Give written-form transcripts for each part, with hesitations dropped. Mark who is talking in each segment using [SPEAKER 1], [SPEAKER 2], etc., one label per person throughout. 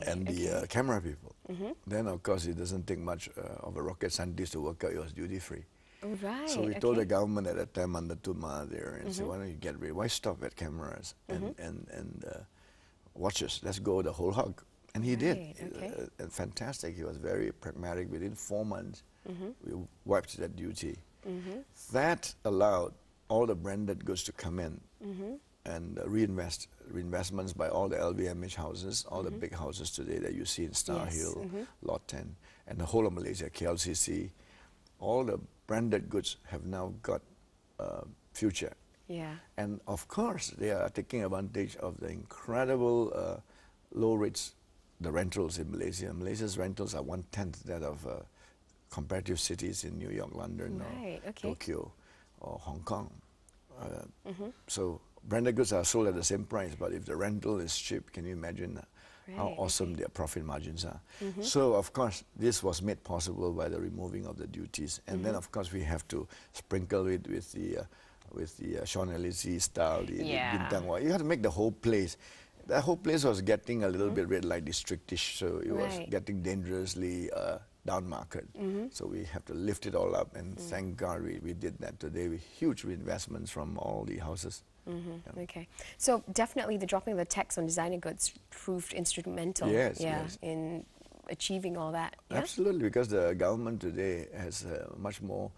[SPEAKER 1] and the camera people. Then, of course, it doesn't take much of a rocket scientist to work out it was duty-free.
[SPEAKER 2] Right.
[SPEAKER 1] So we told the government at that time, understood there, and said, why don't you get rid? Why stop at cameras and watches? Let's go the whole hog. And he did. Fantastic. He was very pragmatic. Within 4 months, we wiped that duty. That allowed all the branded goods to come in and reinvestments by all the LVMH houses, all the big houses today that you see in Star Hill, Lot 10, and the whole of Malaysia, KLCC. All the branded goods have now got future. And of course, they are taking advantage of the incredible low rates, the rentals in Malaysia. Malaysia's rentals are 1/10 that of comparative cities in New York, London, or Tokyo, or Hong Kong. So branded goods are sold at the same price, but if the rental is cheap, can you imagine how awesome their profit margins are? So, of course, this was made possible by the removing of the duties. And then, of course, we have to sprinkle it with the Sean Elise style, the Bintang Wah. You have to make the whole place. The whole place was getting a little bit red light districtish, so it was getting dangerously down market. So we have to lift it all up, and thank God we did that today with huge reinvestments from all the houses.
[SPEAKER 2] Okay, so definitely the dropping of the tax on designer goods proved instrumental in achieving all that.
[SPEAKER 1] Absolutely, because the government today has much more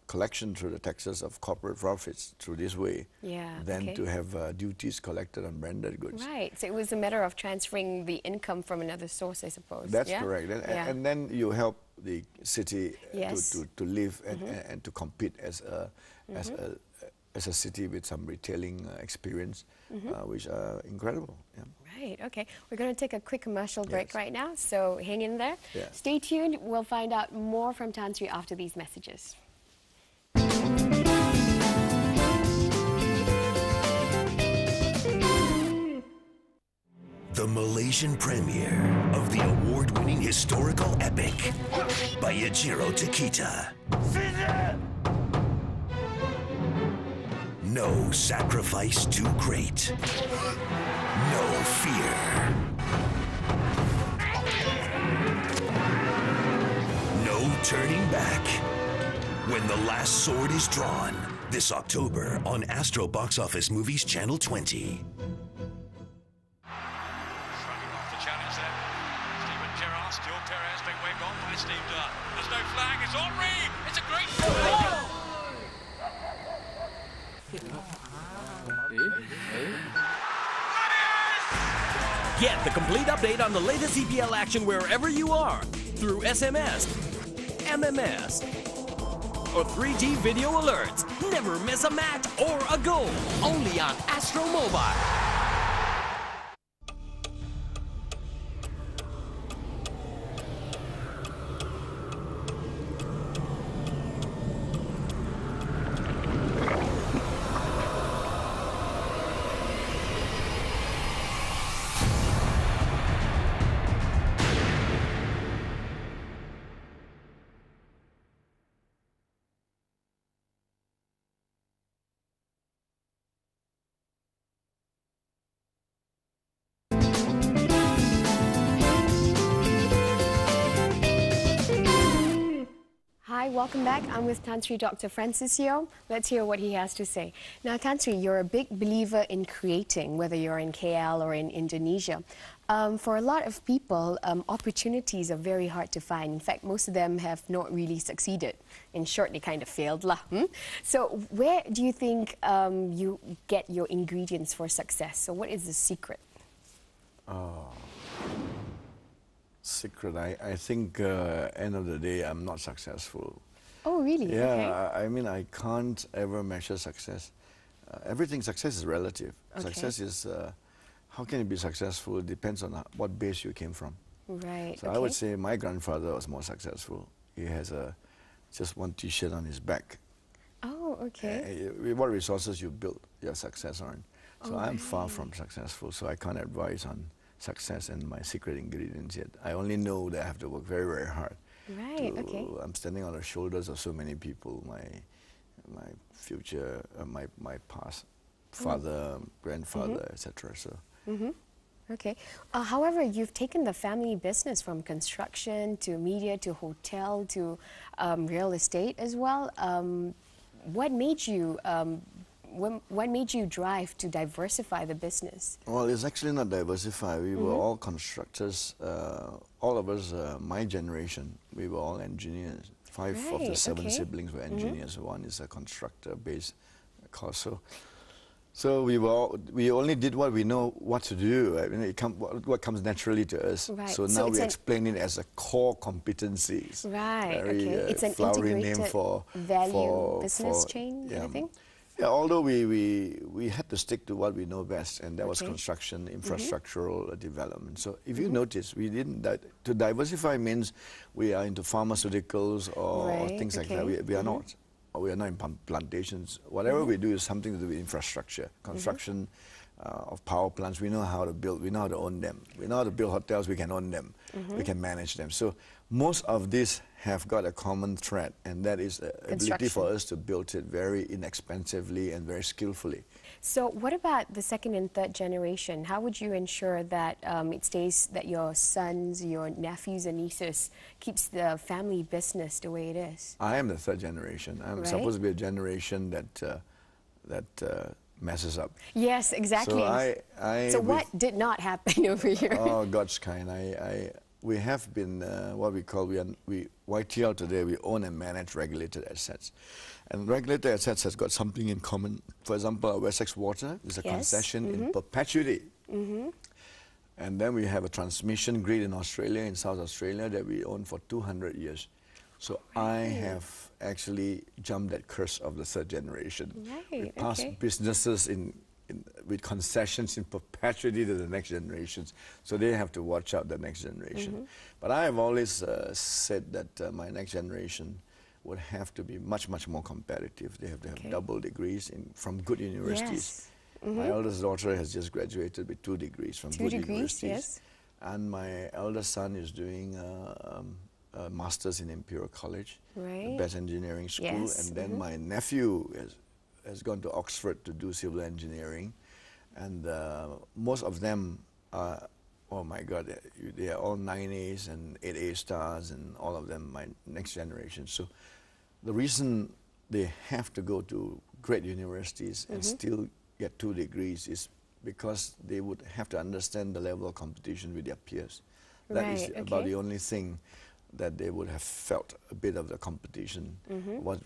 [SPEAKER 1] collection through the taxes of corporate profits through this way than to have duties collected on branded goods.
[SPEAKER 2] Right, so it was a matter of transferring the income from another source, I suppose.
[SPEAKER 1] That's correct, and then you help the city to live and to compete as a city with some retailing experience, which are incredible.
[SPEAKER 2] Right, okay. We're going to take a quick commercial break right now, so hang in there. Stay tuned. We'll find out more from Tan Sri after these messages.
[SPEAKER 3] The Malaysian premiere of the award-winning historical epic by Yeoh Takita. No sacrifice too great. No fear. No turning back. When the last sword is drawn, this October on Astro Box Office Movies Channel 20.
[SPEAKER 4] There's no flag, it's Henri! It's a great
[SPEAKER 5] Get the complete update on the latest EPL action wherever you are through SMS, MMS, or 3G video alerts. Never miss a match or a goal. Only on Astro Mobile.
[SPEAKER 2] Hi, welcome back. I'm with Tan Sri Dr. Francis Yeoh. Let's hear what he has to say. Now, Tan Sri, you're a big believer in creating, whether you're in KL or in Indonesia. For a lot of people, opportunities are very hard to find. In fact, most of them have not really succeeded. In short, they kind of failed lah. So where do you think you get your ingredients for success? So what is the secret?
[SPEAKER 1] Secret, I think end of the day, I'm not successful.
[SPEAKER 2] Oh, really?
[SPEAKER 1] Yeah, I mean, I can't ever measure success. Success is relative. Success is, how can you be successful? It depends on what base you came from.
[SPEAKER 2] Right.
[SPEAKER 1] So I would say my grandfather was more successful. He has just one T-shirt on his back.
[SPEAKER 2] Oh, okay.
[SPEAKER 1] What resources you build your success on. So I'm far from successful, so I can't advise on success and my secret ingredients yet. I only know that I have to work very, very hard.
[SPEAKER 2] Right, okay.
[SPEAKER 1] I'm standing on the shoulders of so many people, my future, my past father, grandfather, etc. So
[SPEAKER 2] Okay. However, you've taken the family business from construction to media to hotel to real estate as well. What made you what made you drive to diversify the business?
[SPEAKER 1] Well, it's actually not diversified. We were all constructors. All of us, my generation, we were all engineers. Five of the
[SPEAKER 2] Right,
[SPEAKER 1] seven
[SPEAKER 2] okay.
[SPEAKER 1] siblings were engineers. One is a constructor-based course. So we only did what we know what to do. I mean, what comes naturally to us.
[SPEAKER 2] Right.
[SPEAKER 1] So
[SPEAKER 2] So
[SPEAKER 1] now
[SPEAKER 2] it's
[SPEAKER 1] we
[SPEAKER 2] an-
[SPEAKER 1] explain it as a core competencies.
[SPEAKER 2] Right,
[SPEAKER 1] Very,
[SPEAKER 2] okay. It's an
[SPEAKER 1] flowery name
[SPEAKER 2] integrated
[SPEAKER 1] for
[SPEAKER 2] value business chain kind
[SPEAKER 1] yeah.
[SPEAKER 2] of thing?
[SPEAKER 1] Yeah, although we had to stick to what we know best, and that was
[SPEAKER 2] Okay.
[SPEAKER 1] construction, infrastructural development. So if you notice, we didn't, to diversify means we are into pharmaceuticals or
[SPEAKER 2] Right,
[SPEAKER 1] things like that.
[SPEAKER 2] okay.
[SPEAKER 1] We are not. We are not in plantations. Whatever we do is something to do with infrastructure, construction of power plants. We know how to build, we know how to own them. We know how to build hotels, we can own them, we can manage them. So most of these have got a common thread, and that is the ability for us to build it very inexpensively and very skillfully.
[SPEAKER 2] So what about the second and third generation? How would you ensure that it stays, that your sons, your nephews and nieces keeps the family business the way it is?
[SPEAKER 1] I am the third generation. I'm
[SPEAKER 2] Right.
[SPEAKER 1] supposed to be a generation that messes up.
[SPEAKER 2] Yes, exactly.
[SPEAKER 1] So
[SPEAKER 2] So what did not happen over here?
[SPEAKER 1] Oh, God's kind. We have been what we call, YTL today, we own and manage regulated assets. And regulated assets has got something in common. For example, our Wessex Water is a
[SPEAKER 2] Yes.
[SPEAKER 1] concession in perpetuity. And then we have a transmission grid in Australia, in South Australia, that we own for 200 years. So I have actually jumped that curse of the third generation.
[SPEAKER 2] Right,
[SPEAKER 1] We pass
[SPEAKER 2] okay.
[SPEAKER 1] businesses with concessions in perpetuity to the next generations. So they have to watch out the next generation. But I have always said that my next generation would have to be much, much more competitive. They have to have
[SPEAKER 2] Okay.
[SPEAKER 1] double degrees from good universities.
[SPEAKER 2] Yes.
[SPEAKER 1] My eldest daughter has just graduated with 2 degrees from
[SPEAKER 2] 2
[SPEAKER 1] good
[SPEAKER 2] degrees,
[SPEAKER 1] universities.
[SPEAKER 2] yes.
[SPEAKER 1] And my eldest son is doing a master's in Imperial College, the
[SPEAKER 2] Right.
[SPEAKER 1] best engineering school.
[SPEAKER 2] Yes,
[SPEAKER 1] And then my nephew has gone to Oxford to do civil engineering. And most of them are, oh my God, they are all 9As and 8A stars, and all of them my next generation. So the reason they have to go to great universities and still get 2 degrees is because they would have to understand the level of competition with their peers. That is
[SPEAKER 2] Right,
[SPEAKER 1] about
[SPEAKER 2] okay.
[SPEAKER 1] the only thing that they would have felt a bit of the competition, what's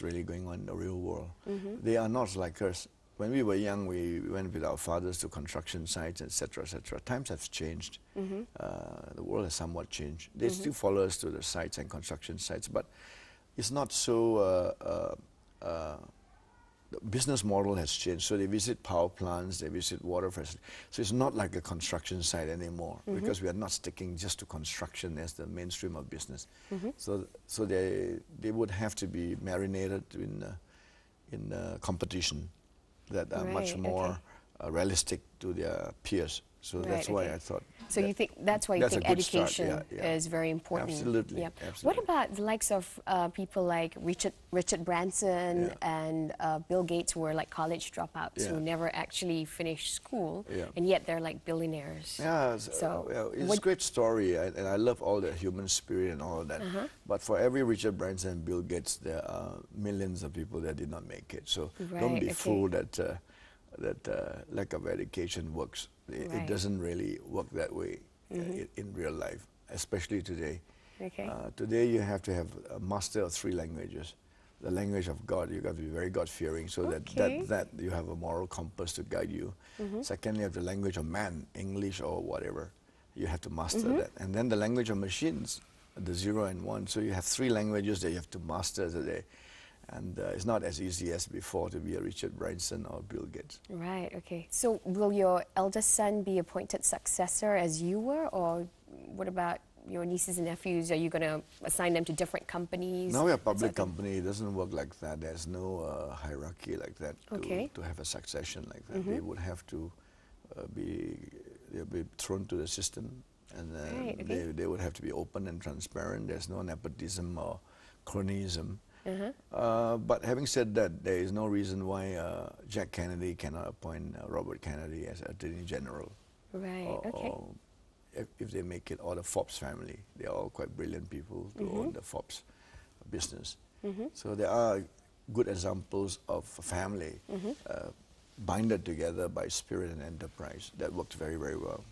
[SPEAKER 1] really going on in the real world. They are not like us. When we were young, we went with our fathers to construction sites, etc., etc. Times have changed. The world has somewhat changed. They still follow us to the sites and construction sites, but it's not so. The business model has changed. So they visit power plants, they visit water facilities. So it's not like a construction site anymore, because we are not sticking just to construction as the mainstream of business. So they would have to be marinated in competition that are much
[SPEAKER 2] Right,
[SPEAKER 1] more realistic to their peers. So that's
[SPEAKER 2] Right,
[SPEAKER 1] why
[SPEAKER 2] okay.
[SPEAKER 1] I thought.
[SPEAKER 2] So you think that's why you
[SPEAKER 1] that's a
[SPEAKER 2] think
[SPEAKER 1] good start,
[SPEAKER 2] education
[SPEAKER 1] yeah, yeah.
[SPEAKER 2] is very important.
[SPEAKER 1] Absolutely,
[SPEAKER 2] Yeah.
[SPEAKER 1] absolutely.
[SPEAKER 2] What about the likes of people like Richard Branson and Bill Gates, who were like college dropouts who
[SPEAKER 1] Yeah.
[SPEAKER 2] never actually finished school,
[SPEAKER 1] Yeah.
[SPEAKER 2] and yet they're like billionaires?
[SPEAKER 1] Yeah,
[SPEAKER 2] So
[SPEAKER 1] it's
[SPEAKER 2] what-
[SPEAKER 1] a great story, and I love all the human spirit and all of that. But for every Richard Branson and Bill Gates, there are millions of people that did not make it. So don't
[SPEAKER 2] Right,
[SPEAKER 1] be
[SPEAKER 2] okay.
[SPEAKER 1] fooled that lack of education works. It
[SPEAKER 2] Right.
[SPEAKER 1] doesn't really work that way in real life, especially today.
[SPEAKER 2] Okay.
[SPEAKER 1] Today you have to have a master of 3 languages. The language of God, you got to be very God-fearing, so
[SPEAKER 2] Okay.
[SPEAKER 1] that you have a moral compass to guide you. Secondly, you have the language of man, English or whatever. You have to master that. And then the language of machines, the 0 and 1. So you have 3 languages that you have to master today. And it's not as easy as before to be a Richard Branson or Bill Gates.
[SPEAKER 2] Right, okay. So will your eldest son be appointed successor as you were, or what about your nieces and nephews? Are you going to assign them to different companies?
[SPEAKER 1] Now we're a
[SPEAKER 2] that
[SPEAKER 1] public
[SPEAKER 2] sort of thing?
[SPEAKER 1] company. It doesn't work like that. There's no hierarchy like that
[SPEAKER 2] Okay.
[SPEAKER 1] to have a succession like that. They would have to they'll be thrown to the system, and
[SPEAKER 2] Right, okay.
[SPEAKER 1] they would have to be open and transparent. There's no nepotism or cronyism. But having said that, there is no reason why Jack Kennedy cannot appoint Robert Kennedy as Attorney General.
[SPEAKER 2] Right,
[SPEAKER 1] or,
[SPEAKER 2] okay.
[SPEAKER 1] or if they make it, or the Forbes family. They're all quite brilliant people to own the Forbes business. So there are good examples of a family binded together by spirit and enterprise that worked very, very well.